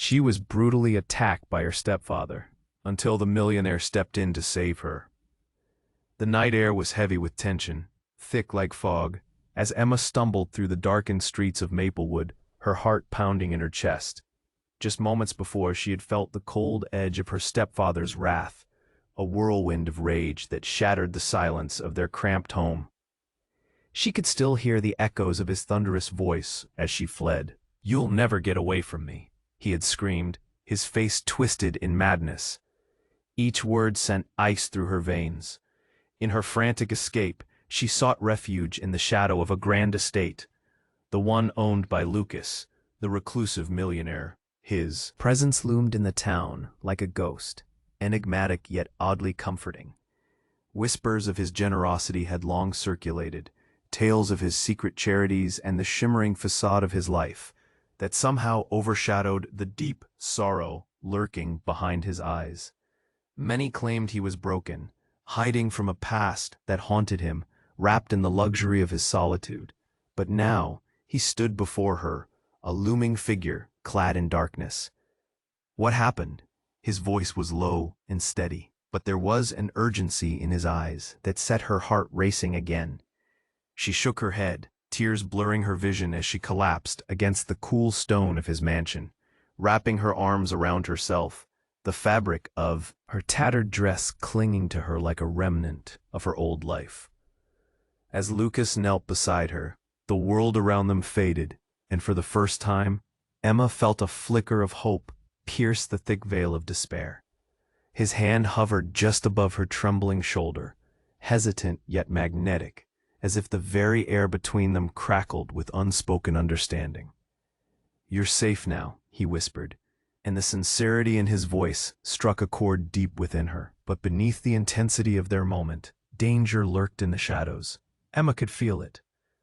She was brutally attacked by her stepfather, until the millionaire stepped in to save her. The night air was heavy with tension, thick like fog, as Emma stumbled through the darkened streets of Maplewood, her heart pounding in her chest. Just moments before, she had felt the cold edge of her stepfather's wrath, a whirlwind of rage that shattered the silence of their cramped home. She could still hear the echoes of his thunderous voice as she fled. "You'll never get away from me," he had screamed, his face twisted in madness. Each word sent ice through her veins. In her frantic escape, she sought refuge in the shadow of a grand estate, the one owned by Lucas, the reclusive millionaire. His presence loomed in the town like a ghost, enigmatic yet oddly comforting. Whispers of his generosity had long circulated, tales of his secret charities and the shimmering facade of his life that somehow overshadowed the deep sorrow lurking behind his eyes. Many claimed he was broken, hiding from a past that haunted him, wrapped in the luxury of his solitude. But now he stood before her, a looming figure clad in darkness. "What happened?" His voice was low and steady, but there was an urgency in his eyes that set her heart racing again. She shook her head, tears blurring her vision as she collapsed against the cool stone of his mansion, wrapping her arms around herself, the fabric of her tattered dress clinging to her like a remnant of her old life. As Lucas knelt beside her, the world around them faded, and for the first time, Emma felt a flicker of hope pierce the thick veil of despair. His hand hovered just above her trembling shoulder, hesitant yet magnetic, as if the very air between them crackled with unspoken understanding. "You're safe now," he whispered, and the sincerity in his voice struck a chord deep within her. But beneath the intensity of their moment, danger lurked in the shadows. Emma could feel it.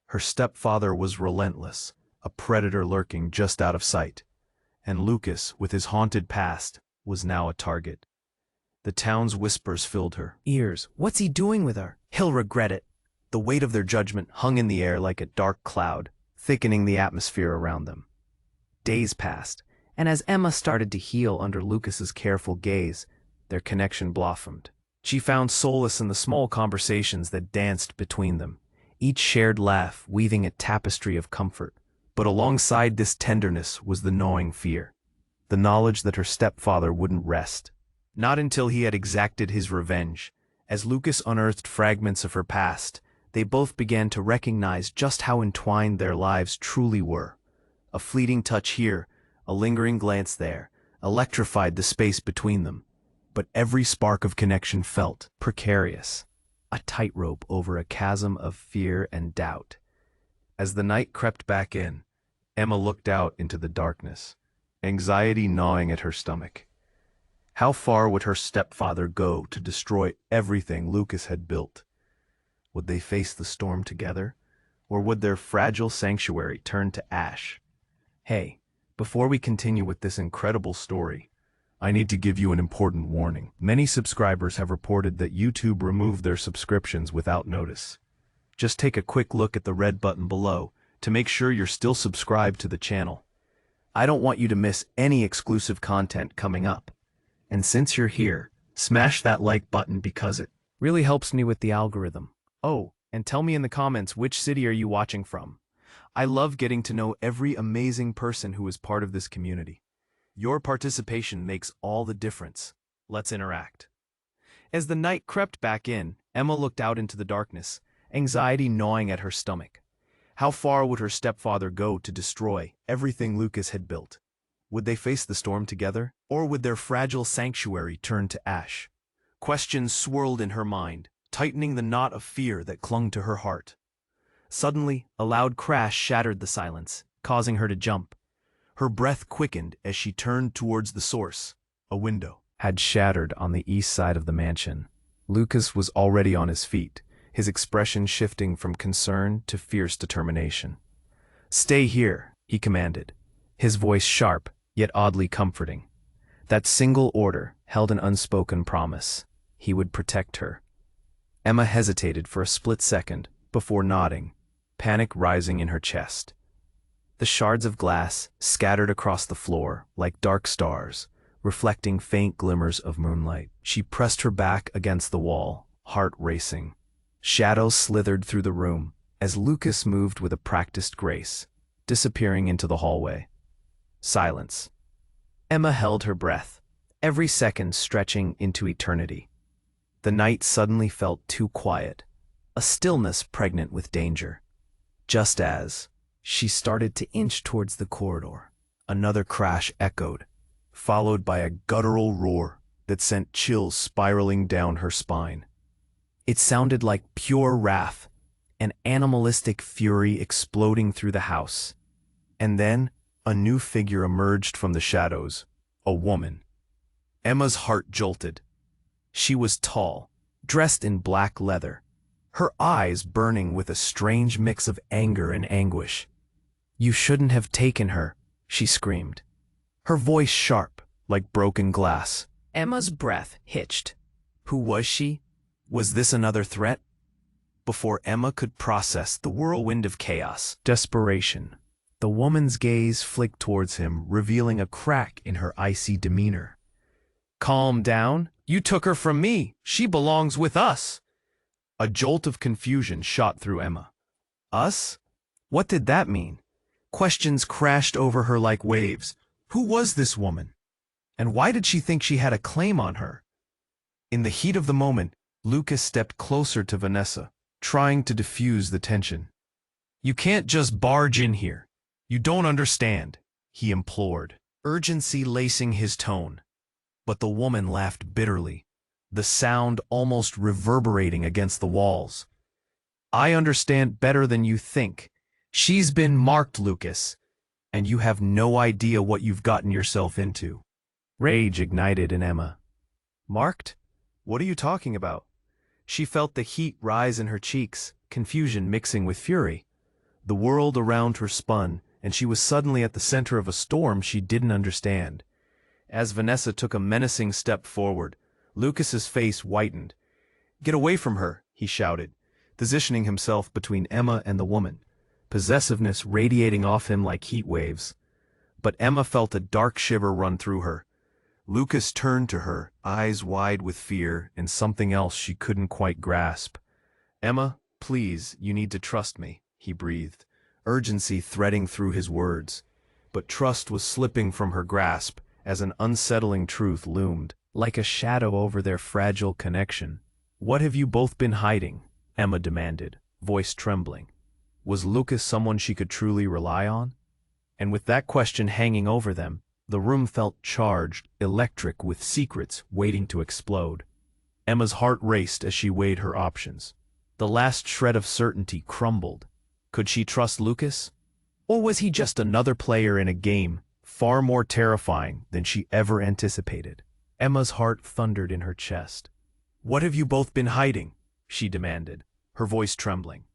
Her stepfather was relentless, a predator lurking just out of sight. And Lucas, with his haunted past, was now a target. The town's whispers filled her ears. "What's he doing with her? He'll regret it." The weight of their judgment hung in the air like a dark cloud, thickening the atmosphere around them. Days passed, and as Emma started to heal under Lucas's careful gaze, their connection blossomed. She found solace in the small conversations that danced between them, each shared laugh weaving a tapestry of comfort. But alongside this tenderness was the gnawing fear, the knowledge that her stepfather wouldn't rest. Not until he had exacted his revenge. As Lucas unearthed fragments of her past, they both began to recognize just how entwined their lives truly were. A fleeting touch here, a lingering glance there, electrified the space between them. But every spark of connection felt precarious, a tightrope over a chasm of fear and doubt. As the night crept back in, Emma looked out into the darkness, anxiety gnawing at her stomach. How far would her stepfather go to destroy everything Lucas had built? Would they face the storm together, or would their fragile sanctuary turn to ash? Hey, before we continue with this incredible story, I need to give you an important warning. Many subscribers have reported that YouTube removed their subscriptions without notice. Just take a quick look at the red button below to make sure you're still subscribed to the channel. I don't want you to miss any exclusive content coming up. And since you're here, smash that like button because it really helps me with the algorithm. Oh, and tell me in the comments which city are you watching from. I love getting to know every amazing person who is part of this community. Your participation makes all the difference. Let's interact. As the night crept back in, Emma looked out into the darkness, anxiety gnawing at her stomach. How far would her stepfather go to destroy everything Lucas had built? Would they face the storm together, or would their fragile sanctuary turn to ash? Questions swirled in her mind, tightening the knot of fear that clung to her heart. Suddenly, a loud crash shattered the silence, causing her to jump. Her breath quickened as she turned towards the source. A window had shattered on the east side of the mansion. Lucas was already on his feet, his expression shifting from concern to fierce determination. "Stay here," he commanded, his voice sharp yet oddly comforting. That single order held an unspoken promise. He would protect her. Emma hesitated for a split second before nodding, panic rising in her chest. The shards of glass scattered across the floor like dark stars, reflecting faint glimmers of moonlight. She pressed her back against the wall, heart racing. Shadows slithered through the room as Lucas moved with a practiced grace, disappearing into the hallway. Silence. Emma held her breath, every second stretching into eternity. The night suddenly felt too quiet, a stillness pregnant with danger. Just as she started to inch towards the corridor, another crash echoed, followed by a guttural roar that sent chills spiraling down her spine. It sounded like pure wrath, an animalistic fury exploding through the house. And then, a new figure emerged from the shadows, a woman. Emma's heart jolted. She was tall, dressed in black leather, her eyes burning with a strange mix of anger and anguish. "You shouldn't have taken her," she screamed, her voice sharp, like broken glass. Emma's breath hitched. Who was she? Was this another threat? Before Emma could process the whirlwind of chaos, desperation, the woman's gaze flicked towards him, revealing a crack in her icy demeanor. "Calm down. You took her from me. She belongs with us." A jolt of confusion shot through Emma. Us? What did that mean? Questions crashed over her like waves. Who was this woman? And why did she think she had a claim on her? In the heat of the moment, Lucas stepped closer to Vanessa, trying to diffuse the tension. "You can't just barge in here. You don't understand," he implored, urgency lacing his tone. But the woman laughed bitterly, the sound almost reverberating against the walls. "I understand better than you think. She's been marked, Lucas, and you have no idea what you've gotten yourself into." Rage ignited in Emma. "Marked? What are you talking about?" She felt the heat rise in her cheeks, confusion mixing with fury. The world around her spun, and she was suddenly at the center of a storm she didn't understand. As Vanessa took a menacing step forward, Lucas's face whitened. "Get away from her," he shouted, positioning himself between Emma and the woman, possessiveness radiating off him like heat waves. But Emma felt a dark shiver run through her. Lucas turned to her, eyes wide with fear and something else she couldn't quite grasp. "Emma, please, you need to trust me," he breathed, urgency threading through his words. But trust was slipping from her grasp as an unsettling truth loomed, like a shadow over their fragile connection. "What have you both been hiding?" Emma demanded, voice trembling. Was Lucas someone she could truly rely on? And with that question hanging over them, the room felt charged, electric with secrets waiting to explode. Emma's heart raced as she weighed her options. The last shred of certainty crumbled. Could she trust Lucas? Or was he just another player in a game, far more terrifying than she ever anticipated? Emma's heart thundered in her chest. "What have you both been hiding?" she demanded, her voice trembling.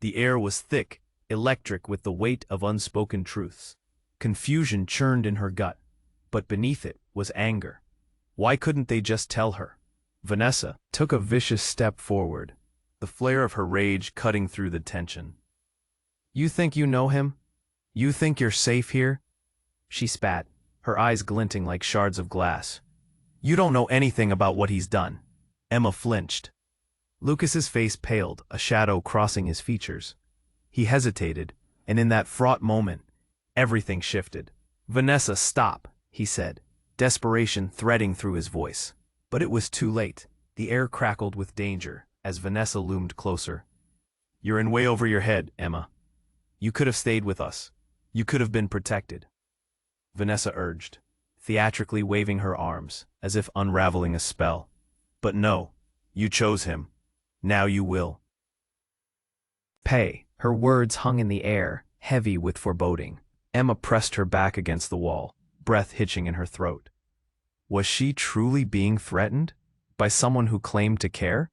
The air was thick, electric with the weight of unspoken truths. Confusion churned in her gut, but beneath it was anger. Why couldn't they just tell her? Vanessa took a vicious step forward, the flare of her rage cutting through the tension. "You think you know him? You think you're safe here?" She spat, her eyes glinting like shards of glass. "You don't know anything about what he's done." Emma flinched. Lucas's face paled, a shadow crossing his features. He hesitated, and in that fraught moment, everything shifted. "Vanessa, stop," he said, desperation threading through his voice. But it was too late. The air crackled with danger as Vanessa loomed closer. "You're in way over your head, Emma. You could have stayed with us. You could have been protected," Vanessa urged, theatrically waving her arms, as if unraveling a spell. "But no, you chose him. Now you will." Pay. Her words hung in the air, heavy with foreboding. Emma pressed her back against the wall, breath hitching in her throat. Was she truly being threatened? By someone who claimed to care?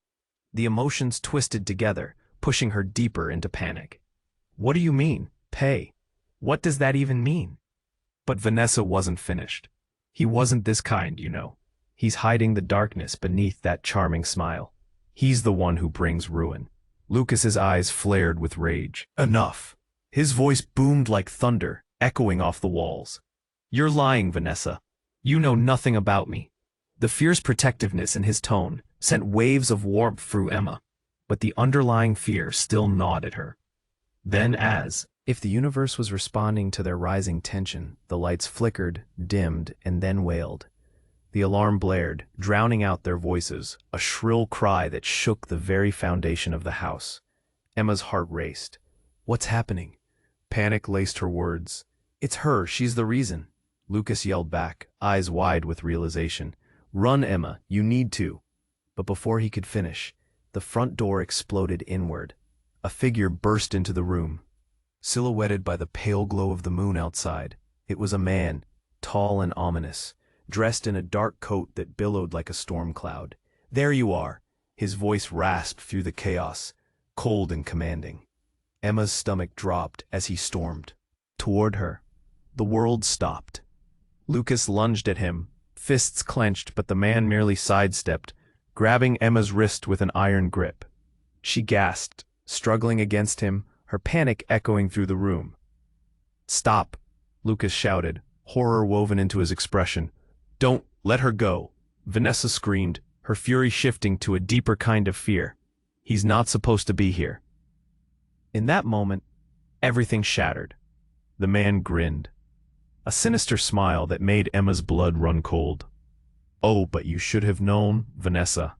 The emotions twisted together, pushing her deeper into panic. "What do you mean, Pay? What does that even mean?" But Vanessa wasn't finished. "He wasn't this kind, you know. He's hiding the darkness beneath that charming smile. He's the one who brings ruin." Lucas's eyes flared with rage. "Enough. His voice boomed like thunder, echoing off the walls. "You're lying, Vanessa. You know nothing about me." The fierce protectiveness in his tone sent waves of warmth through Emma, but the underlying fear still gnawed at her. Then, as if the universe was responding to their rising tension, the lights flickered, dimmed, and then wailed. The alarm blared, drowning out their voices, a shrill cry that shook the very foundation of the house. Emma's heart raced. "What's happening?" Panic laced her words. "It's her, she's the reason." Lucas yelled back, eyes wide with realization. "Run, Emma, you need to." But before he could finish, the front door exploded inward. A figure burst into the room. Silhouetted by the pale glow of the moon outside, it was a man, tall and ominous, dressed in a dark coat that billowed like a storm cloud. "There you are!" His voice rasped through the chaos, cold and commanding. Emma's stomach dropped as he stormed toward her. The world stopped. Lucas lunged at him, fists clenched, but the man merely sidestepped, grabbing Emma's wrist with an iron grip. She gasped, struggling against him, her panic echoing through the room. "Stop!" Lucas shouted, horror woven into his expression. "Don't let her go!" Vanessa screamed, her fury shifting to a deeper kind of fear. "He's not supposed to be here." In that moment, everything shattered. The man grinned, a sinister smile that made Emma's blood run cold. "Oh, but you should have known, Vanessa.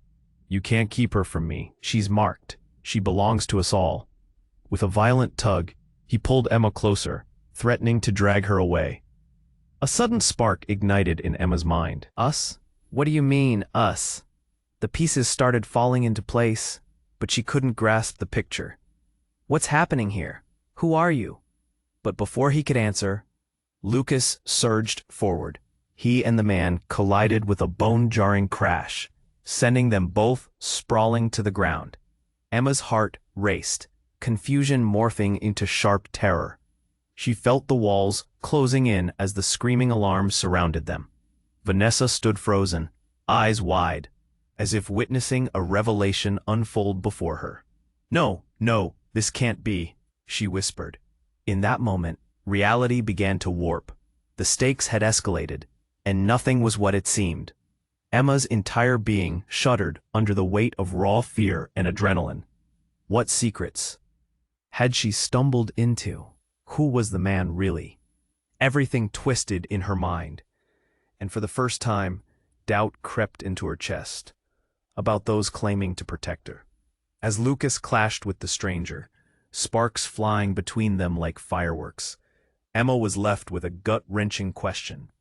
You can't keep her from me. She's marked. She belongs to us all." With a violent tug, he pulled Emma closer, threatening to drag her away. A sudden spark ignited in Emma's mind. "Us? What do you mean, us?" The pieces started falling into place, but she couldn't grasp the picture. "What's happening here? Who are you?" But before he could answer, Lucas surged forward. He and the man collided with a bone-jarring crash, sending them both sprawling to the ground. Emma's heart raced, confusion morphing into sharp terror. She felt the walls closing in as the screaming alarms surrounded them. Vanessa stood frozen, eyes wide, as if witnessing a revelation unfold before her. "No, no, this can't be," she whispered. In that moment, reality began to warp. The stakes had escalated, and nothing was what it seemed. Emma's entire being shuddered under the weight of raw fear and adrenaline. What secrets had she stumbled into? Who was the man really? Everything twisted in her mind, and for the first time, doubt crept into her chest about those claiming to protect her. As Lucas clashed with the stranger, sparks flying between them like fireworks, Emma was left with a gut-wrenching question.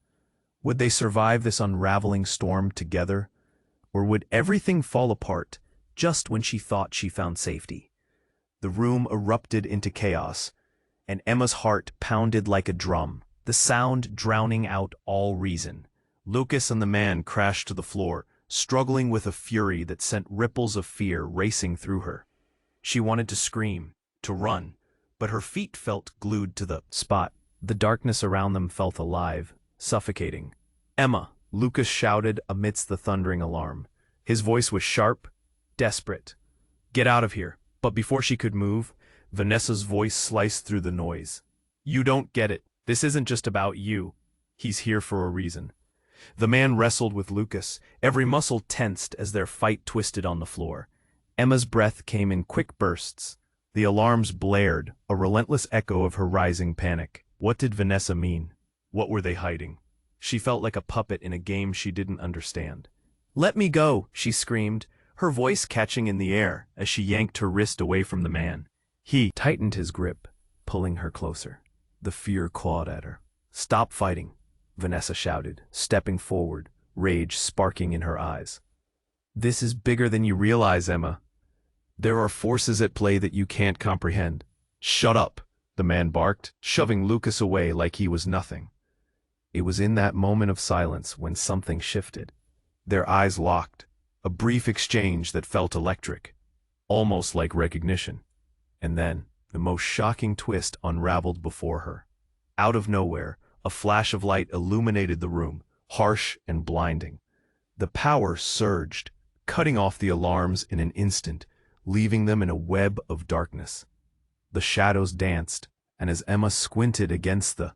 Would they survive this unraveling storm together, or would everything fall apart just when she thought she found safety? The room erupted into chaos, and Emma's heart pounded like a drum, the sound drowning out all reason. Lucas and the man crashed to the floor, struggling with a fury that sent ripples of fear racing through her. She wanted to scream, to run, but her feet felt glued to the spot. The darkness around them felt alive, suffocating. "Emma!" Lucas shouted amidst the thundering alarm. His voice was sharp, desperate. "Get out of here!" But before she could move, Vanessa's voice sliced through the noise. "You don't get it. This isn't just about you. He's here for a reason." The man wrestled with Lucas, every muscle tensed as their fight twisted on the floor. Emma's breath came in quick bursts. The alarms blared, a relentless echo of her rising panic. What did Vanessa mean? What were they hiding? She felt like a puppet in a game she didn't understand. "Let me go!" she screamed, her voice catching in the air as she yanked her wrist away from the man. He tightened his grip, pulling her closer. The fear clawed at her. "Stop fighting," Vanessa shouted, stepping forward, rage sparking in her eyes. "This is bigger than you realize, Emma. There are forces at play that you can't comprehend." "Shut up," the man barked, shoving Lucas away like he was nothing. It was in that moment of silence when something shifted. Their eyes locked, a brief exchange that felt electric, almost like recognition. And then, the most shocking twist unraveled before her. Out of nowhere, a flash of light illuminated the room, harsh and blinding. The power surged, cutting off the alarms in an instant, leaving them in a web of darkness. The shadows danced, and as Emma squinted against the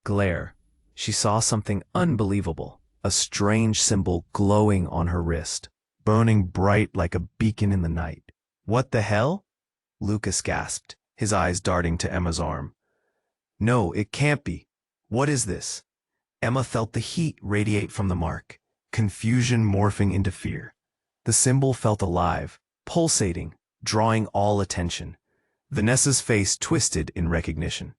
glare, she saw something unbelievable, a strange symbol glowing on her wrist, burning bright like a beacon in the night. "What the hell?" Lucas gasped, his eyes darting to Emma's arm. "No, it can't be. What is this?" Emma felt the heat radiate from the mark, confusion morphing into fear. The symbol felt alive, pulsating, drawing all attention. Vanessa's face twisted in recognition.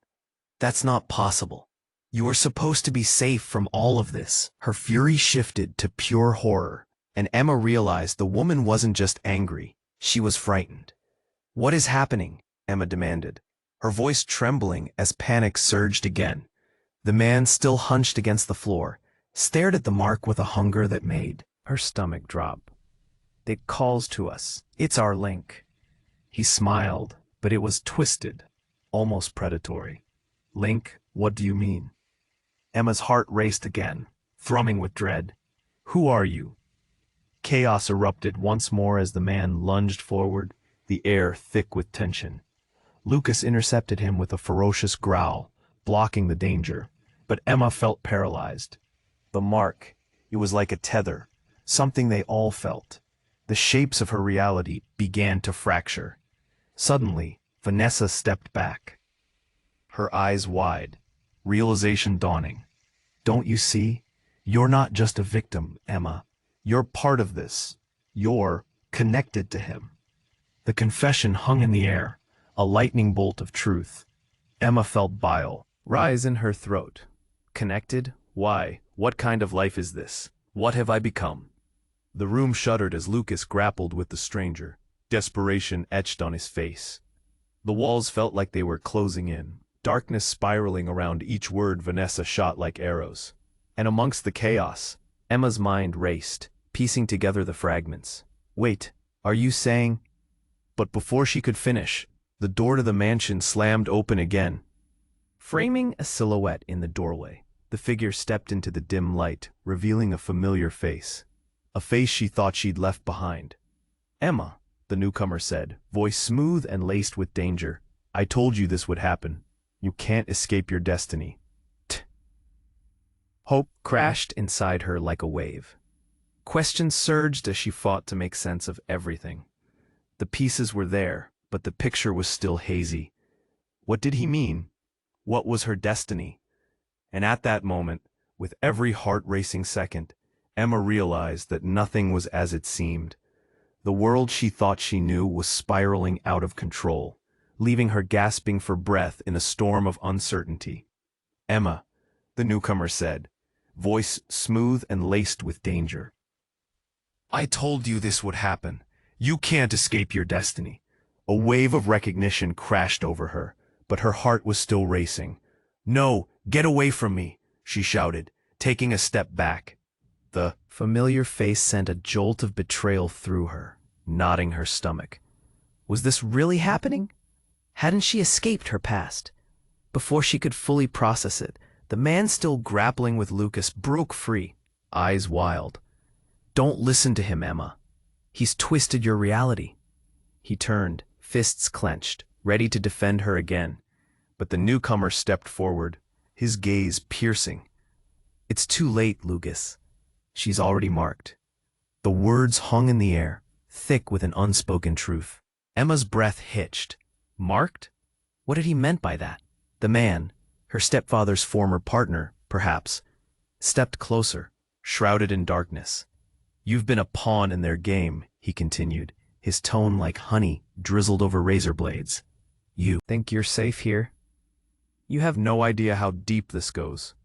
"That's not possible. You are supposed to be safe from all of this." Her fury shifted to pure horror, and Emma realized the woman wasn't just angry, she was frightened. "What is happening?" Emma demanded, her voice trembling as panic surged again. The man, still hunched against the floor, stared at the mark with a hunger that made her stomach drop. "It calls to us. It's our link." He smiled, but it was twisted, almost predatory. "Link, what do you mean?" Emma's heart raced again, thrumming with dread. "Who are you?" Chaos erupted once more as the man lunged forward, the air thick with tension. Lucas intercepted him with a ferocious growl, blocking the danger, but Emma felt paralyzed. The mark, it was like a tether, something they all felt. The shapes of her reality began to fracture. Suddenly, Vanessa stepped back, her eyes wide, realization dawning. "Don't you see? You're not just a victim, Emma. You're part of this. You're connected to him." The confession hung in the air, a lightning bolt of truth. Emma felt bile rise in her throat. Connected? Why? What kind of life is this? What have I become? The room shuddered as Lucas grappled with the stranger, desperation etched on his face. The walls felt like they were closing in, darkness spiraling around each word Vanessa shot like arrows. And amongst the chaos, Emma's mind raced, piecing together the fragments. "Wait, are you saying—" But before she could finish, the door to the mansion slammed open again. Framing a silhouette in the doorway, the figure stepped into the dim light, revealing a familiar face. A face she thought she'd left behind. "Emma," the newcomer said, voice smooth and laced with danger, "I told you this would happen. You can't escape your destiny." Hope crashed inside her like a wave. Questions surged as she fought to make sense of everything. The pieces were there, but the picture was still hazy. What did he mean? What was her destiny? And at that moment, with every heart-racing second, Emma realized that nothing was as it seemed. The world she thought she knew was spiraling out of control, leaving her gasping for breath in a storm of uncertainty. "Emma," the newcomer said, voice smooth and laced with danger. "I told you this would happen. You can't escape your destiny." A wave of recognition crashed over her, but her heart was still racing. "No, get away from me," she shouted, taking a step back. The familiar face sent a jolt of betrayal through her, knotting her stomach. Was this really happening? Hadn't she escaped her past? Before she could fully process it, the man still grappling with Lucas broke free, eyes wild. "Don't listen to him, Emma. He's twisted your reality." He turned, fists clenched, ready to defend her again. But the newcomer stepped forward, his gaze piercing. "It's too late, Lucas. She's already marked." The words hung in the air, thick with an unspoken truth. Emma's breath hitched. Marked? What had he meant by that? The man, her stepfather's former partner, perhaps, stepped closer, shrouded in darkness. "You've been a pawn in their game," he continued, his tone like honey drizzled over razor blades. "You think you're safe here? You have no idea how deep this goes.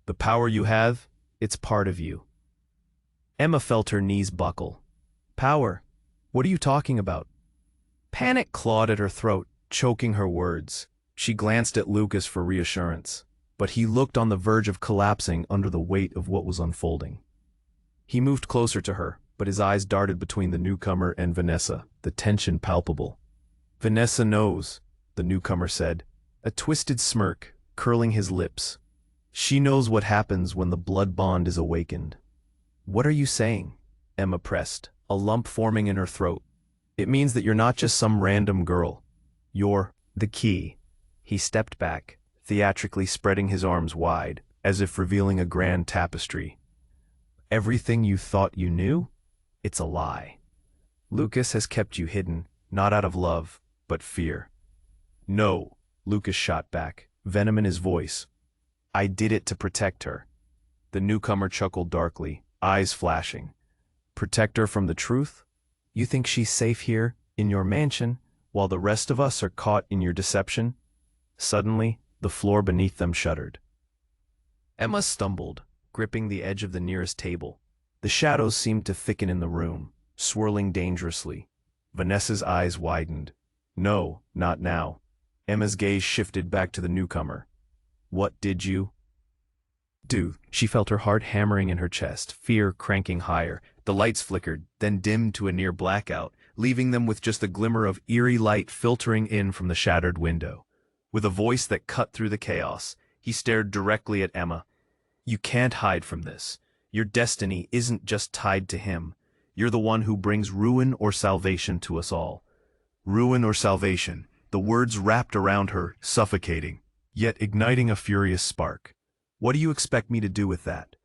The power you have, it's part of you." Emma felt her knees buckle. "Power? What are you talking about?" Panic clawed at her throat, choking her words. She glanced at Lucas for reassurance, but he looked on the verge of collapsing under the weight of what was unfolding. He moved closer to her, but his eyes darted between the newcomer and Vanessa, the tension palpable. "Vanessa knows," the newcomer said, a twisted smirk curling his lips. "She knows what happens when the blood bond is awakened." "What are you saying?" Emma pressed, a lump forming in her throat. "It means that you're not just some random girl. You're the key." He stepped back, theatrically spreading his arms wide, as if revealing a grand tapestry. Everything you thought you knew? It's a lie. Lucas has kept you hidden, not out of love, but fear. No, Lucas shot back, venom in his voice. I did it to protect her. The newcomer chuckled darkly, eyes flashing. Protect her from the truth? You think she's safe here, in your mansion, while the rest of us are caught in your deception? Suddenly, the floor beneath them shuddered. Emma stumbled, gripping the edge of the nearest table. The shadows seemed to thicken in the room, swirling dangerously. Vanessa's eyes widened. No, not now. Emma's gaze shifted back to the newcomer. What did you do? She felt her heart hammering in her chest, fear cranking higher. The lights flickered, then dimmed to a near blackout, leaving them with just a glimmer of eerie light filtering in from the shattered window. With a voice that cut through the chaos, he stared directly at Emma. You can't hide from this. Your destiny isn't just tied to him. You're the one who brings ruin or salvation to us all. Ruin or salvation, the words wrapped around her, suffocating, yet igniting a furious spark. What do you expect me to do with that?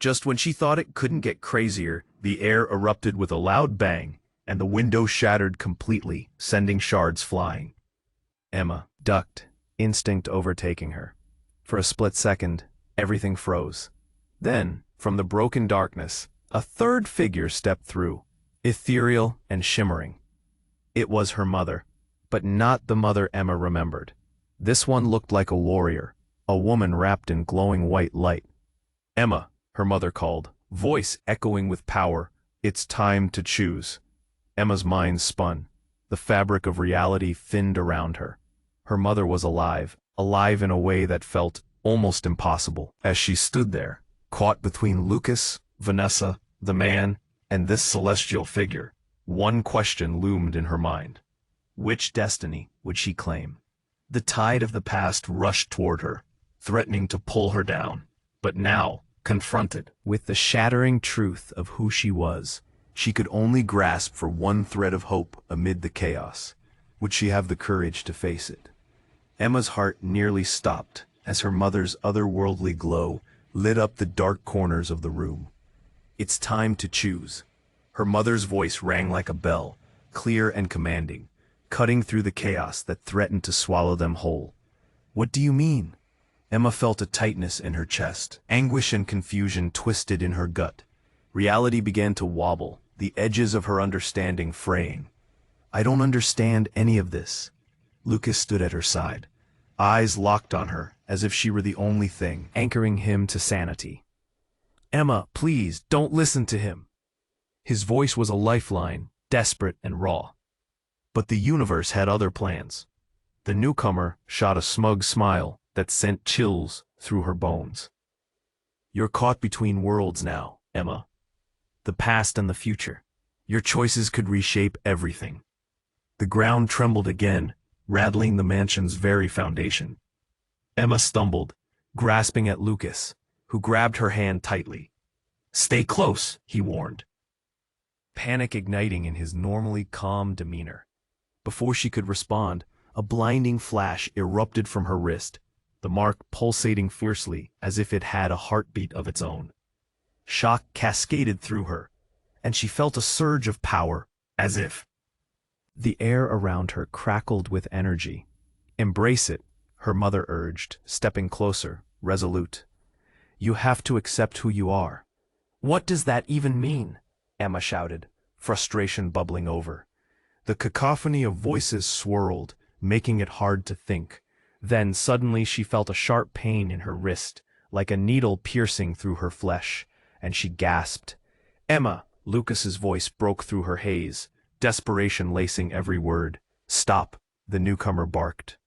Just when she thought it couldn't get crazier, the air erupted with a loud bang, and the window shattered completely, sending shards flying. Emma ducked, instinct overtaking her. For a split second, everything froze. Then, from the broken darkness, a third figure stepped through, ethereal and shimmering. It was her mother, but not the mother Emma remembered. This one looked like a warrior, a woman wrapped in glowing white light. Emma, her mother called, voice echoing with power, it's time to choose. Emma's mind spun. The fabric of reality thinned around her. Her mother was alive, alive in a way that felt almost impossible, as she stood there, caught between Lucas, Vanessa, the man, and this celestial figure. One question loomed in her mind. Which destiny would she claim? The tide of the past rushed toward her, threatening to pull her down. But now, confronted with the shattering truth of who she was, she could only grasp for one thread of hope amid the chaos. Would she have the courage to face it? Emma's heart nearly stopped as her mother's otherworldly glow lit up the dark corners of the room. It's time to choose. Her mother's voice rang like a bell, clear and commanding, cutting through the chaos that threatened to swallow them whole. What do you mean? Emma felt a tightness in her chest. Anguish and confusion twisted in her gut. Reality began to wobble, the edges of her understanding fraying. I don't understand any of this. Lucas stood at her side, eyes locked on her as if she were the only thing anchoring him to sanity. Emma, please, don't listen to him. His voice was a lifeline, desperate and raw. But the universe had other plans. The newcomer shot a smug smile that sent chills through her bones. You're caught between worlds now, Emma. The past and the future. Your choices could reshape everything. The ground trembled again, rattling the mansion's very foundation. Emma stumbled, grasping at Lucas, who grabbed her hand tightly. Stay close, he warned, panic igniting in his normally calm demeanor. Before she could respond, a blinding flash erupted from her wrist, the mark pulsating fiercely as if it had a heartbeat of its own. Shock cascaded through her, and she felt a surge of power, as if the air around her crackled with energy. Embrace it, her mother urged, stepping closer, resolute. You have to accept who you are. What does that even mean? Emma shouted, frustration bubbling over. The cacophony of voices swirled, making it hard to think. Then suddenly she felt a sharp pain in her wrist, like a needle piercing through her flesh, and she gasped. Emma! Lucas's voice broke through her haze, desperation lacing every word. Stop, the newcomer barked,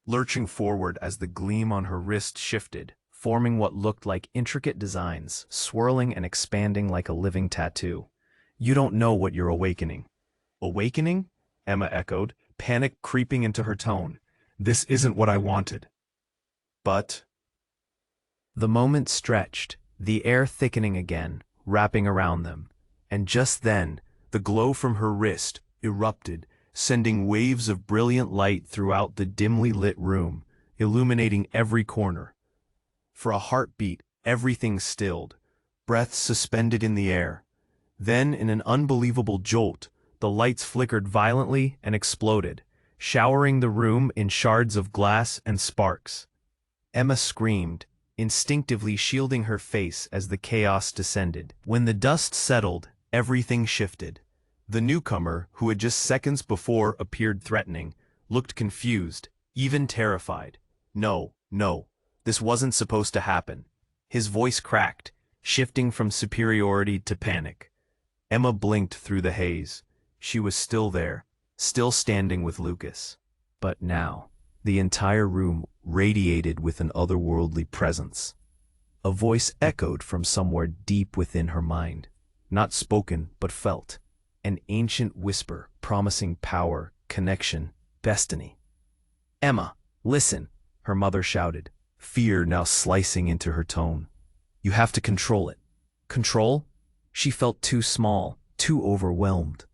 lurching forward as the gleam on her wrist shifted, forming what looked like intricate designs, swirling and expanding like a living tattoo. You don't know what you're awakening. Awakening? Emma echoed, panic creeping into her tone. This isn't what I wanted. But the moment stretched, the air thickening again, wrapping around them. And just then, the glow from her wrist erupted, sending waves of brilliant light throughout the dimly lit room. illuminating every corner. For a heartbeat, everything stilled, breaths suspended in the air. Then, in an unbelievable jolt, the lights flickered violently and exploded, showering the room in shards of glass and sparks. Emma screamed, instinctively shielding her face as the chaos descended. When the dust settled, everything shifted. The newcomer, who had just seconds before appeared threatening, looked confused, even terrified. No, this wasn't supposed to happen. His voice cracked, shifting from superiority to panic. Emma blinked through the haze. She was still there, still standing with Lucas. But now, the entire room radiated with an otherworldly presence. A voice echoed from somewhere deep within her mind, not spoken but felt, an ancient whisper promising power, connection, destiny. "Emma, listen," her mother shouted, fear now slicing into her tone. "You have to control it." Control? She felt too small, too overwhelmed.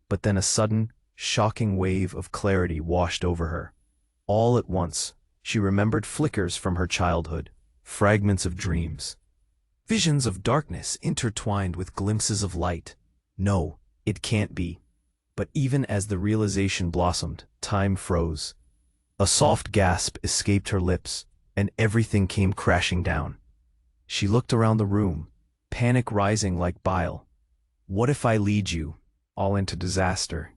But then a sudden, shocking wave of clarity washed over her. All at once, she remembered flickers from her childhood, fragments of dreams. Visions of darkness intertwined with glimpses of light. No, it can't be. But even as the realization blossomed, time froze. A soft gasp escaped her lips, and everything came crashing down. She looked around the room, panic rising like bile. "What if I lead you all into disaster?"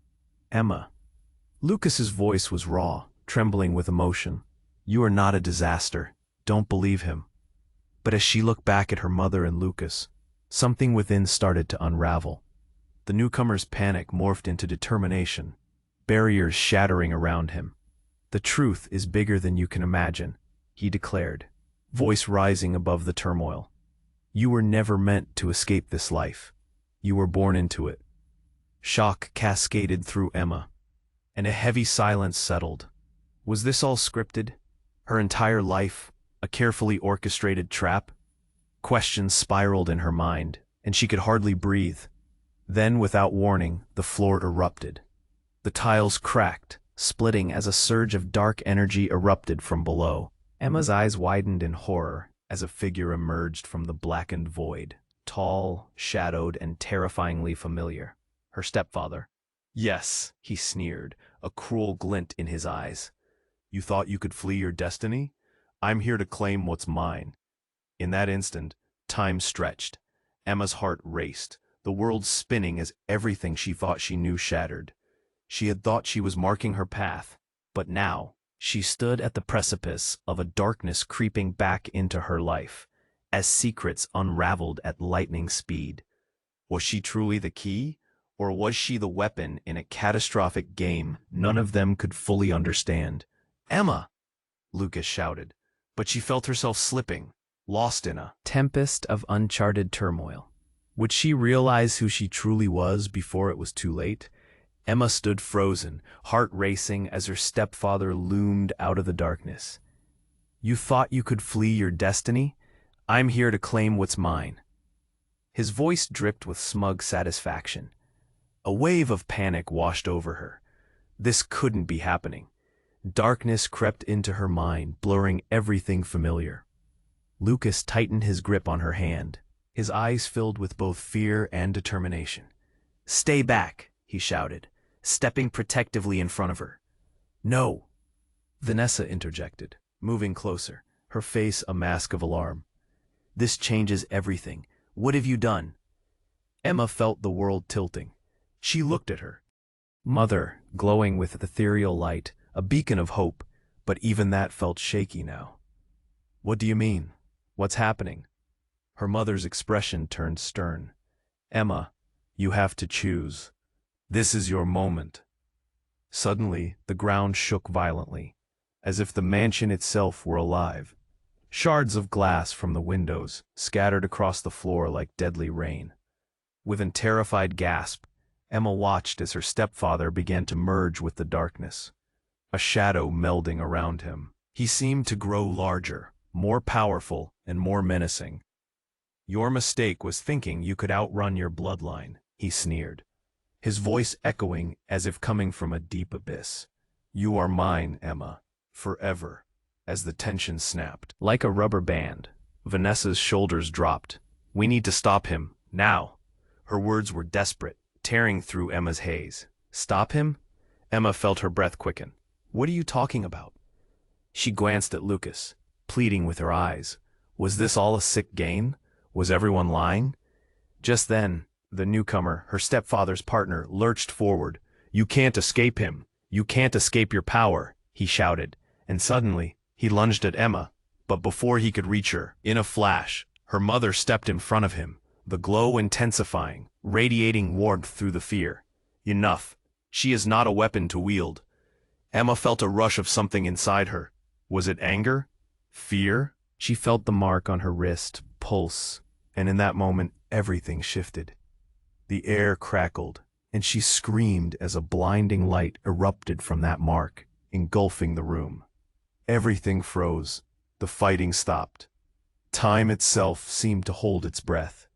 "Emma." Lucas's voice was raw, trembling with emotion. "You are not a disaster. Don't believe him." But as she looked back at her mother and Lucas, something within started to unravel. The newcomer's panic morphed into determination, barriers shattering around him. "The truth is bigger than you can imagine," he declared, voice rising above the turmoil. "You were never meant to escape this life. You were born into it." Shock cascaded through Emma, and a heavy silence settled. Was this all scripted? Her entire life, a carefully orchestrated trap? Questions spiraled in her mind, and she could hardly breathe. Then, without warning, the floor erupted. The tiles cracked, splitting as a surge of dark energy erupted from below. Emma's eyes widened in horror as a figure emerged from the blackened void, tall, shadowed, and terrifyingly familiar. Her stepfather. "Yes," he sneered, a cruel glint in his eyes. "You thought you could flee your destiny? I'm here to claim what's mine." In that instant, time stretched. Emma's heart raced, the world spinning as everything she thought she knew shattered. She had thought she was marking her path, but now she stood at the precipice of a darkness creeping back into her life, as secrets unraveled at lightning speed. Was she truly the key, or was she the weapon in a catastrophic game none of them could fully understand? "Emma!" Lucas shouted, but she felt herself slipping, lost in a tempest of uncharted turmoil. Would she realize who she truly was before it was too late? Emma stood frozen, heart racing as her stepfather loomed out of the darkness. "You thought you could flee your destiny? I'm here to claim what's mine." His voice dripped with smug satisfaction. A wave of panic washed over her. This couldn't be happening. Darkness crept into her mind, blurring everything familiar. Lucas tightened his grip on her hand, his eyes filled with both fear and determination. "Stay back," he shouted, stepping protectively in front of her. "No!" Vanessa interjected, moving closer, her face a mask of alarm. "This changes everything. What have you done?" Emma felt the world tilting. She looked at her mother, glowing with ethereal light, a beacon of hope, but even that felt shaky now. "What do you mean? What's happening?" Her mother's expression turned stern. "Emma, you have to choose. This is your moment." Suddenly, the ground shook violently, as if the mansion itself were alive. Shards of glass from the windows scattered across the floor like deadly rain. With a terrified gasp, Emma watched as her stepfather began to merge with the darkness, a shadow melding around him. He seemed to grow larger, more powerful, and more menacing. "Your mistake was thinking you could outrun your bloodline," he sneered, his voice echoing as if coming from a deep abyss. "You are mine, Emma, forever, as the tension snapped. Like a rubber band, Vanessa's shoulders dropped. "We need to stop him, now." Her words were desperate, tearing through Emma's haze. "Stop him?" Emma felt her breath quicken. "What are you talking about?" She glanced at Lucas, pleading with her eyes. Was this all a sick game? Was everyone lying? Just then, the newcomer, her stepfather's partner, lurched forward. "You can't escape him. You can't escape your power," he shouted, and suddenly, he lunged at Emma. But before he could reach her, in a flash, her mother stepped in front of him, the glow intensifying, radiating warmth through the fear. Enough. She is not a weapon to wield. Emma felt a rush of something inside her. Was it anger? Fear? She felt the mark on her wrist, pulse, and in that moment, everything shifted. The air crackled, and she screamed as a blinding light erupted from that mark, engulfing the room. Everything froze. The fighting stopped. Time itself seemed to hold its breath.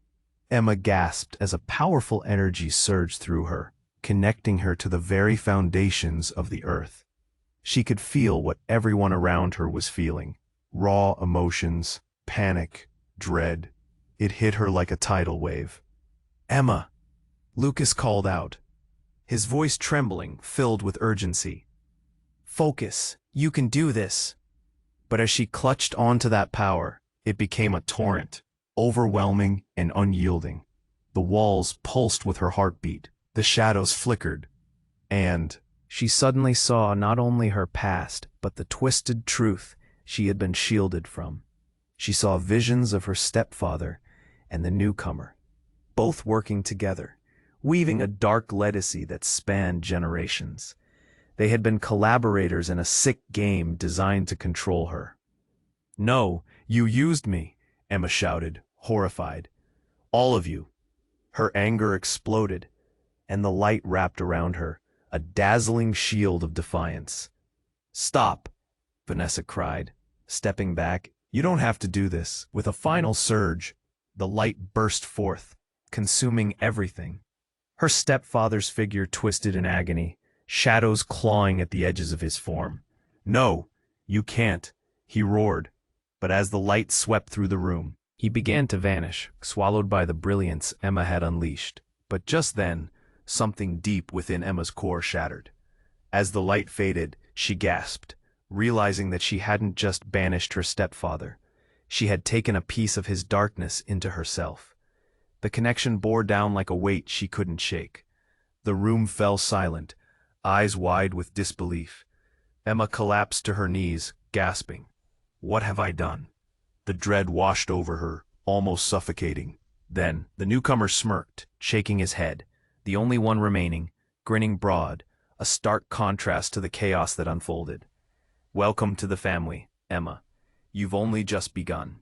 Emma gasped as a powerful energy surged through her, connecting her to the very foundations of the earth. She could feel what everyone around her was feeling. Raw emotions, panic, dread. It hit her like a tidal wave. "Emma!" Lucas called out, his voice trembling, filled with urgency. "Focus. You can do this." But as she clutched onto that power, it became a torrent, overwhelming and unyielding. The walls pulsed with her heartbeat, the shadows flickered, and she suddenly saw not only her past, but the twisted truth she had been shielded from. She saw visions of her stepfather and the newcomer, both working together, weaving a dark legacy that spanned generations. They had been collaborators in a sick game designed to control her. "No, you used me," Emma shouted, horrified. "All of you." Her anger exploded, and the light wrapped around her, a dazzling shield of defiance. "Stop," Vanessa cried, stepping back. "You don't have to do this." With a final surge, the light burst forth, consuming everything. Her stepfather's figure twisted in agony, shadows clawing at the edges of his form. "No, you can't," he roared. But as the light swept through the room, he began to vanish, swallowed by the brilliance Emma had unleashed. But just then, something deep within Emma's core shattered. As the light faded, she gasped, realizing that she hadn't just banished her stepfather. She had taken a piece of his darkness into herself. The connection bore down like a weight she couldn't shake. The room fell silent, eyes wide with disbelief. Emma collapsed to her knees, gasping. "What have I done?" The dread washed over her, almost suffocating. Then, the newcomer smirked, shaking his head, the only one remaining, grinning broad, a stark contrast to the chaos that unfolded. "Welcome to the family, Emma. You've only just begun."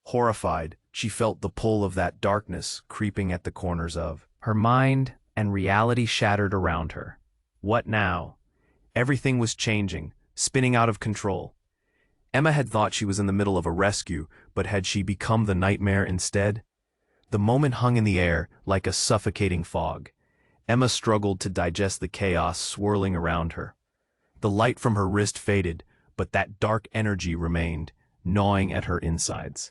Horrified, she felt the pull of that darkness creeping at the corners of her mind, and reality shattered around her. What now? Everything was changing, spinning out of control. Emma had thought she was in the middle of a rescue, but had she become the nightmare instead? The moment hung in the air like a suffocating fog. Emma struggled to digest the chaos swirling around her. The light from her wrist faded, but that dark energy remained, gnawing at her insides.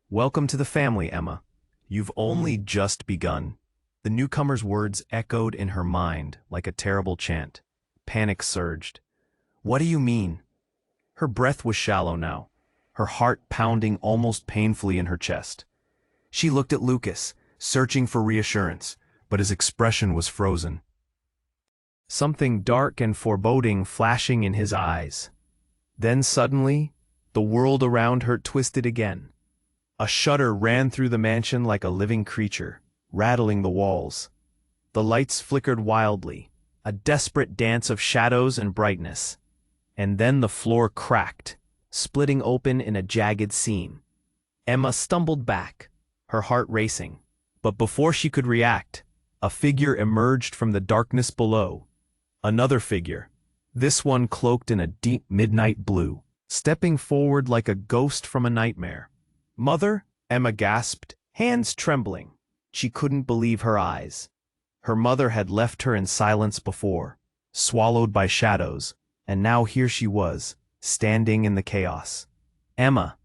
"Welcome to the family, Emma. You've only just begun." The newcomer's words echoed in her mind like a terrible chant. Panic surged. "What do you mean?" Her breath was shallow now, her heart pounding almost painfully in her chest. She looked at Lucas, searching for reassurance, but his expression was frozen. Something dark and foreboding flashing in his eyes. Then suddenly, the world around her twisted again. A shudder ran through the mansion like a living creature, rattling the walls. The lights flickered wildly, a desperate dance of shadows and brightness. And then the floor cracked, splitting open in a jagged seam. Emma stumbled back, her heart racing. But before she could react, a figure emerged from the darkness below. Another figure, this one cloaked in a deep midnight blue, stepping forward like a ghost from a nightmare. "Mother?" Emma gasped, hands trembling. She couldn't believe her eyes. Her mother had left her in silence before, swallowed by shadows, and now here she was, standing in the chaos. Emma!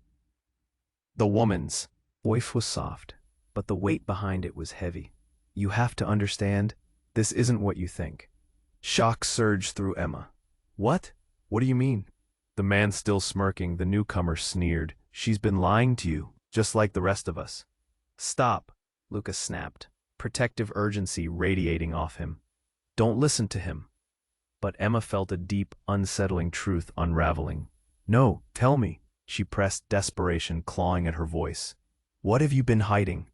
The woman's voice was soft, but the weight behind it was heavy. You have to understand, this isn't what you think. Shock surged through Emma. What? What do you mean? The man still smirking, the newcomer sneered. She's been lying to you, just like the rest of us. Stop, Lucas snapped, protective urgency radiating off him. Don't listen to him. But Emma felt a deep, unsettling truth unraveling. No, tell me, she pressed, desperation clawing at her voice. What have you been hiding?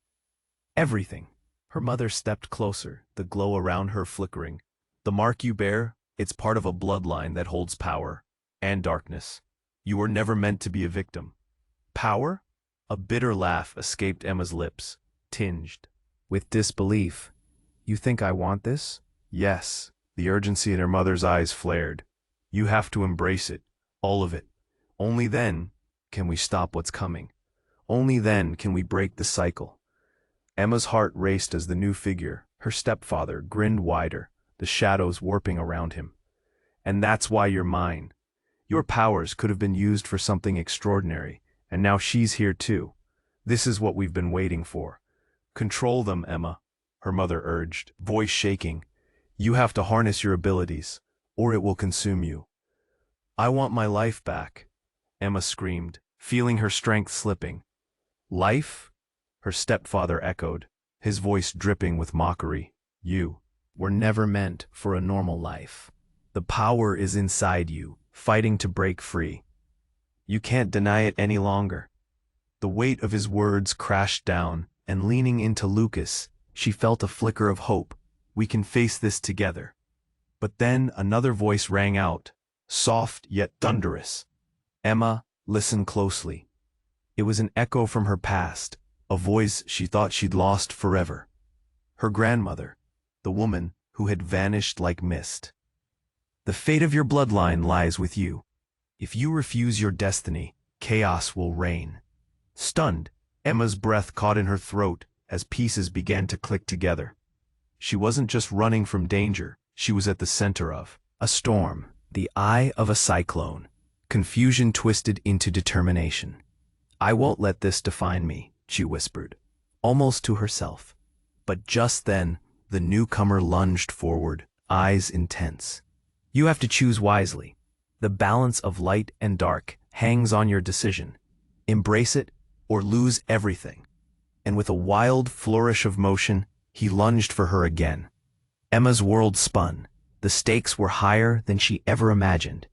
Everything. Her mother stepped closer, the glow around her flickering. The mark you bear, it's part of a bloodline that holds power and darkness. You were never meant to be a victim. Power? A bitter laugh escaped Emma's lips, tinged with disbelief. You think I want this? Yes. The urgency in her mother's eyes flared. You have to embrace it, all of it. Only then can we stop what's coming. Only then can we break the cycle. Emma's heart raced as the new figure, her stepfather, grinned wider, the shadows warping around him. And that's why you're mine. Your powers could have been used for something extraordinary, and now she's here too. This is what we've been waiting for. Control them, Emma, her mother urged, voice shaking. You have to harness your abilities, or it will consume you. I want my life back, Emma screamed, feeling her strength slipping. Life? Her stepfather echoed, his voice dripping with mockery. You were never meant for a normal life. The power is inside you, fighting to break free. You can't deny it any longer. The weight of his words crashed down, and leaning into Lucas, she felt a flicker of hope. We can face this together. But then another voice rang out, soft yet thunderous. Emma, listen closely. It was an echo from her past, a voice she thought she'd lost forever. Her grandmother, the woman who had vanished like mist. The fate of your bloodline lies with you. If you refuse your destiny, chaos will reign. Stunned, Emma's breath caught in her throat as pieces began to click together. She wasn't just running from danger, she was at the center of a storm, the eye of a cyclone, confusion twisted into determination. I won't let this define me, she whispered, almost to herself. But just then, the newcomer lunged forward, eyes intense. You have to choose wisely. The balance of light and dark hangs on your decision. Embrace it or lose everything. And with a wild flourish of motion, he lunged for her again. Emma's world spun. The stakes were higher than she ever imagined.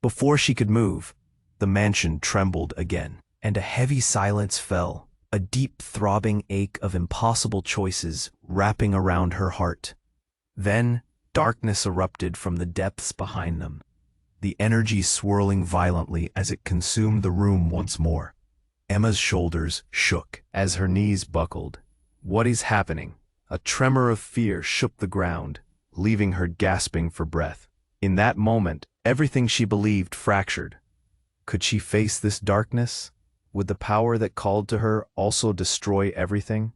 Before she could move, the mansion trembled again, and a heavy silence fell, a deep throbbing ache of impossible choices wrapping around her heart. Then, darkness erupted from the depths behind them, the energy swirling violently as it consumed the room once more. Emma's shoulders shook as her knees buckled. What is happening? A tremor of fear shook the ground, leaving her gasping for breath. In that moment, everything she believed fractured. Could she face this darkness? Would the power that called to her also destroy everything?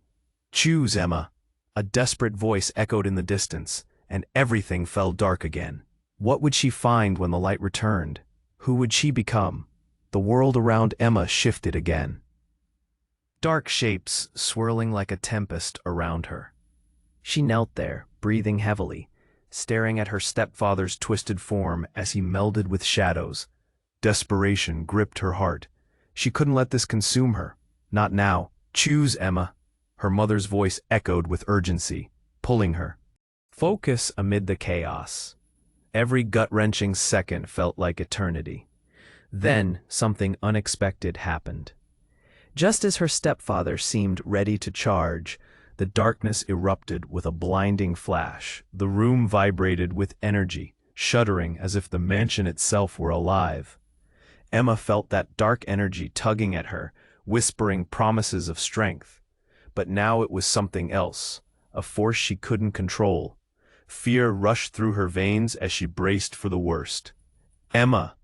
Choose, Emma. A desperate voice echoed in the distance, and everything fell dark again. What would she find when the light returned? Who would she become? The world around Emma shifted again. Dark shapes swirling like a tempest around her. She knelt there, breathing heavily, staring at her stepfather's twisted form as he melded with shadows. Desperation gripped her heart. She couldn't let this consume her. Not now. Choose, Emma. Her mother's voice echoed with urgency, pulling her. Focus amid the chaos. Every gut-wrenching second felt like eternity. Then something unexpected happened. Just as her stepfather seemed ready to charge, the darkness erupted with a blinding flash. The room vibrated with energy, shuddering as if the mansion itself were alive. Emma felt that dark energy tugging at her, whispering promises of strength. But now it was something else, a force she couldn't control. Fear rushed through her veins as she braced for the worst. Emma!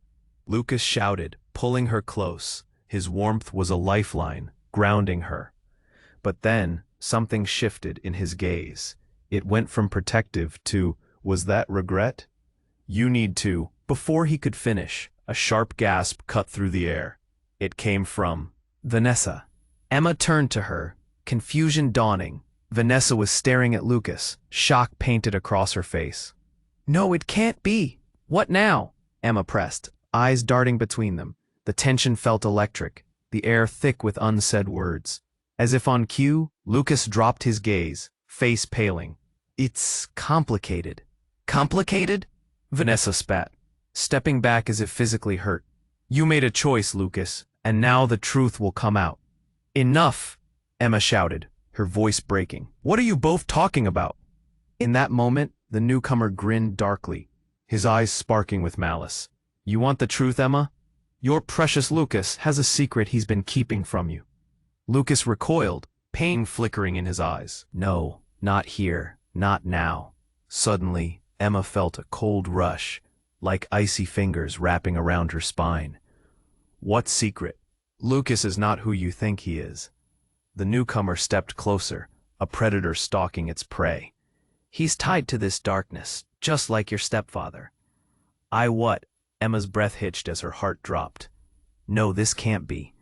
Lucas shouted, pulling her close. His warmth was a lifeline, grounding her. But then, something shifted in his gaze. It went from protective to, was that regret? You need to. Before he could finish, A sharp gasp cut through the air. It came from Vanessa. Emma turned to her, confusion dawning. Vanessa was staring at Lucas, shock painted across her face. "No, it can't be. What now?" Emma pressed, eyes darting between them. The tension felt electric, the air thick with unsaid words. As if on cue, Lucas dropped his gaze, face paling. "It's complicated." "Complicated?" Vanessa spat, stepping back as if physically hurt. "You made a choice, Lucas, and now the truth will come out." "Enough!" Emma shouted, her voice breaking. "What are you both talking about?" In that moment, the newcomer grinned darkly, his eyes sparking with malice. "You want the truth, Emma? Your precious Lucas has a secret he's been keeping from you." Lucas recoiled, pain flickering in his eyes. "No, not here, not now." Suddenly, Emma felt a cold rush, like icy fingers wrapping around her spine. "What secret?" "Lucas is not who you think he is." The newcomer stepped closer, a predator stalking its prey. "He's tied to this darkness, just like your stepfather." What?" Emma's breath hitched as her heart dropped. "No, this can't be."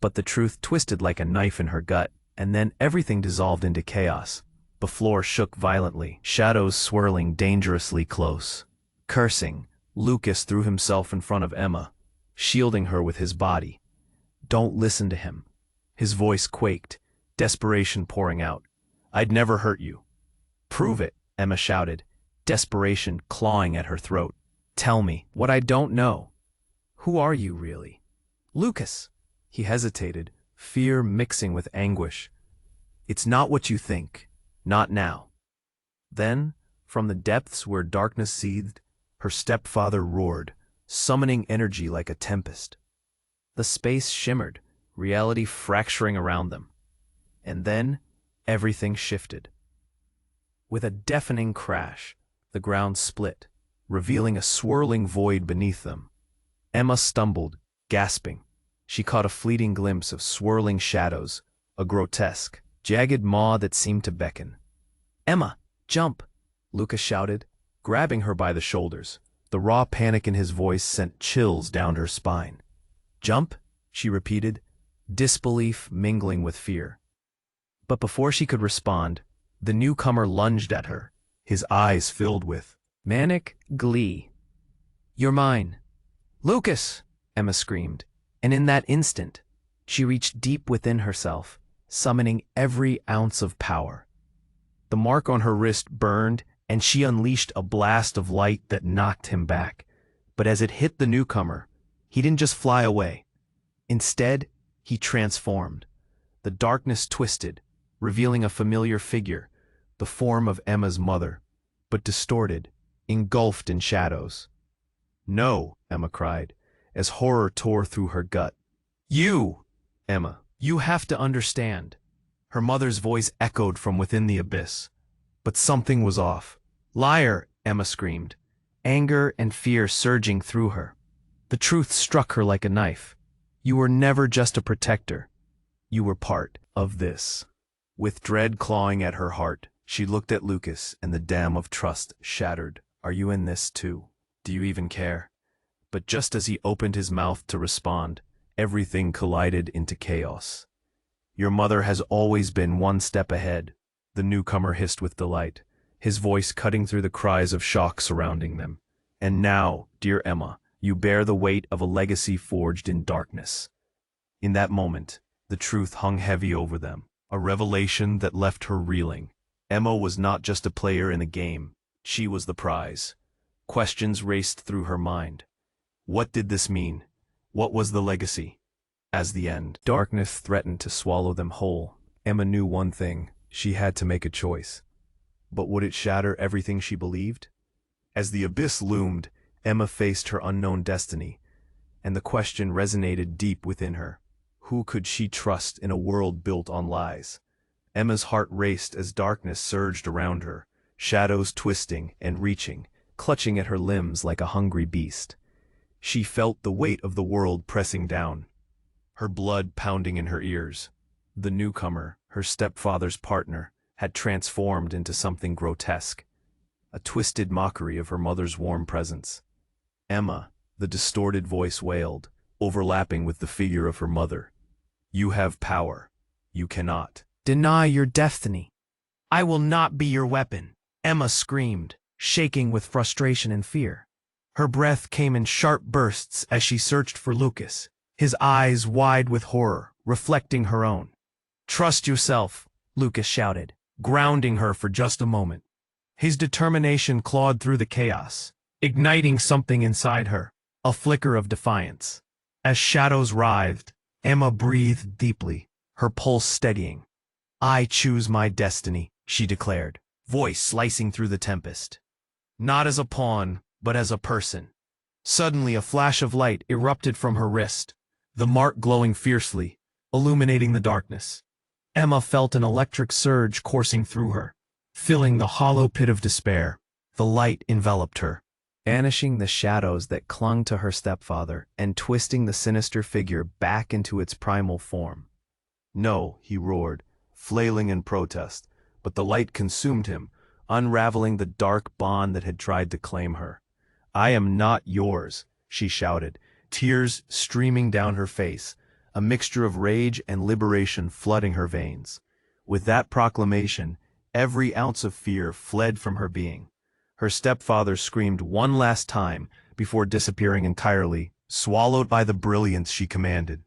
But the truth twisted like a knife in her gut, and then everything dissolved into chaos. The floor shook violently, shadows swirling dangerously close. Cursing, Lucas threw himself in front of Emma, shielding her with his body. "Don't listen to him." His voice quaked, desperation pouring out. "I'd never hurt you." "Prove it," Emma shouted, desperation clawing at her throat. "Tell me what I don't know. Who are you, really?" "Lucas." He hesitated, fear mixing with anguish. "It's not what you think. Not now." Then, from the depths where darkness seethed, her stepfather roared, summoning energy like a tempest. The space shimmered, reality fracturing around them. And then, everything shifted. With a deafening crash, the ground split, revealing a swirling void beneath them. Emma stumbled, gasping. She caught a fleeting glimpse of swirling shadows, a grotesque, jagged maw that seemed to beckon. "Emma, jump!" Lucas shouted, grabbing her by the shoulders. The raw panic in his voice sent chills down her spine. "Jump?" she repeated, disbelief mingling with fear. But before she could respond, the newcomer lunged at her, his eyes filled with manic glee. "You're mine." "Lucas!" Emma screamed, and in that instant, she reached deep within herself, summoning every ounce of power. The mark on her wrist burned, and she unleashed a blast of light that knocked him back. But as it hit the newcomer, he didn't just fly away. Instead, he transformed. The darkness twisted, revealing a familiar figure, the form of Emma's mother, but distorted, engulfed in shadows. "No," Emma cried, as horror tore through her gut. "You!" "Emma, you have to understand." Her mother's voice echoed from within the abyss. But something was off. "Liar!" Emma screamed, anger and fear surging through her. The truth struck her like a knife. You were never just a protector. You were part of this. With dread clawing at her heart, she looked at Lucas, and the dam of trust shattered. "Are you in this too? Do you even care?" But just as he opened his mouth to respond, everything collided into chaos. "Your mother has always been one step ahead," the newcomer hissed with delight, his voice cutting through the cries of shock surrounding them. "And now, dear Emma, you bear the weight of a legacy forged in darkness." In that moment, the truth hung heavy over them, a revelation that left her reeling. Emma was not just a player in a game, she was the prize. Questions raced through her mind. What did this mean? What was the legacy? As the end, darkness threatened to swallow them whole, Emma knew one thing: she had to make a choice. But would it shatter everything she believed? As the abyss loomed, Emma faced her unknown destiny, and the question resonated deep within her. Who could she trust in a world built on lies? Emma's heart raced as darkness surged around her, shadows twisting and reaching, clutching at her limbs like a hungry beast. She felt the weight of the world pressing down, her blood pounding in her ears. The newcomer, her stepfather's partner, had transformed into something grotesque, a twisted mockery of her mother's warm presence. "Emma," the distorted voice wailed, overlapping with the figure of her mother. You have power. You cannot deny your destiny. I will not be your weapon, Emma screamed, shaking with frustration and fear. Her breath came in sharp bursts as she searched for Lucas, his eyes wide with horror, reflecting her own. Trust yourself, Lucas shouted, grounding her for just a moment. His determination clawed through the chaos, igniting something inside her, a flicker of defiance. As shadows writhed, Emma breathed deeply, her pulse steadying. I choose my destiny, she declared, voice slicing through the tempest. Not as a pawn, but as a person. Suddenly a flash of light erupted from her wrist, the mark glowing fiercely, illuminating the darkness. Emma felt an electric surge coursing through her, filling the hollow pit of despair. The light enveloped her, banishing the shadows that clung to her stepfather and twisting the sinister figure back into its primal form. No, he roared, flailing in protest, but the light consumed him, unraveling the dark bond that had tried to claim her. I am not yours, she shouted, tears streaming down her face, a mixture of rage and liberation flooding her veins. With that proclamation, every ounce of fear fled from her being. Her stepfather screamed one last time before disappearing entirely, swallowed by the brilliance she commanded.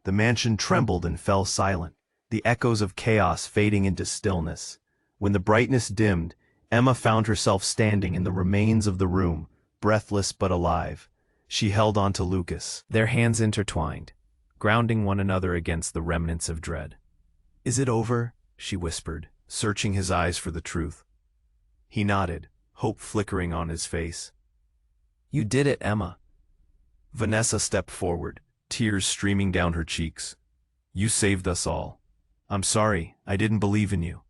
The mansion trembled and fell silent, the echoes of chaos fading into stillness. When the brightness dimmed, Emma found herself standing in the remains of the room, breathless but alive. She held on to Lucas, their hands intertwined, grounding one another against the remnants of dread. Is it over? She whispered, searching his eyes for the truth. He nodded, hope flickering on his face. You did it, Emma. Vanessa stepped forward, tears streaming down her cheeks. You saved us all. I'm sorry, I didn't believe in you.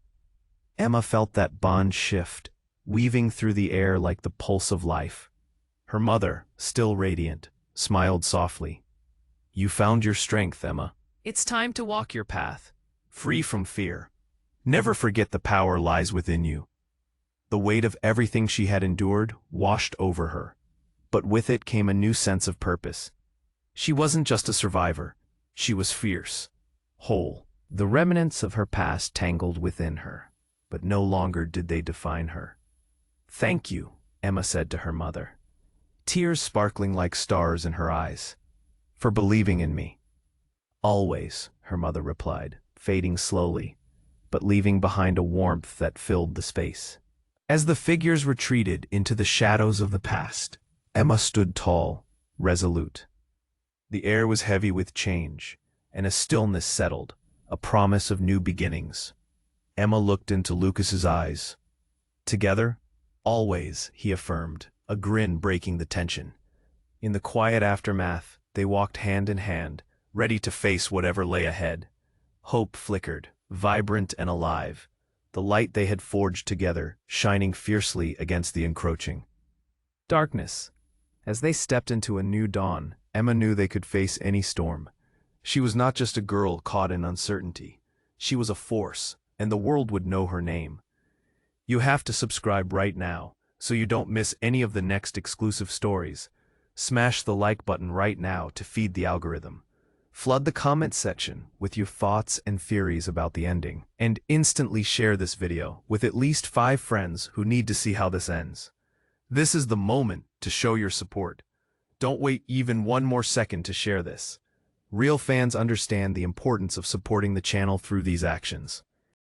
Emma felt that bond shift, weaving through the air like the pulse of life. Her mother, still radiant, smiled softly. You found your strength, Emma. It's time to walk your path, free from fear. Never forget the power lies within you. The weight of everything she had endured washed over her, but with it came a new sense of purpose. She wasn't just a survivor, she was fierce, whole. The remnants of her past tangled within her, but no longer did they define her. Thank you, Emma said to her mother, tears sparkling like stars in her eyes, for believing in me. Always, her mother replied, fading slowly, but leaving behind a warmth that filled the space. As the figures retreated into the shadows of the past, Emma stood tall, resolute. The air was heavy with change, and a stillness settled, a promise of new beginnings. Emma looked into Lucas's eyes. Together, always, he affirmed, a grin breaking the tension. In the quiet aftermath, they walked hand in hand, ready to face whatever lay ahead. Hope flickered, vibrant and alive, the light they had forged together shining fiercely against the encroaching darkness. As they stepped into a new dawn, Emma knew they could face any storm. She was not just a girl caught in uncertainty. She was a force, and the world would know her name. You have to subscribe right now, so you don't miss any of the next exclusive stories. Smash the like button right now to feed the algorithm. Flood the comment section with your thoughts and theories about the ending, and instantly share this video with at least 5 friends who need to see how this ends. This is the moment to show your support. Don't wait even one more second to share this. Real fans understand the importance of supporting the channel through these actions.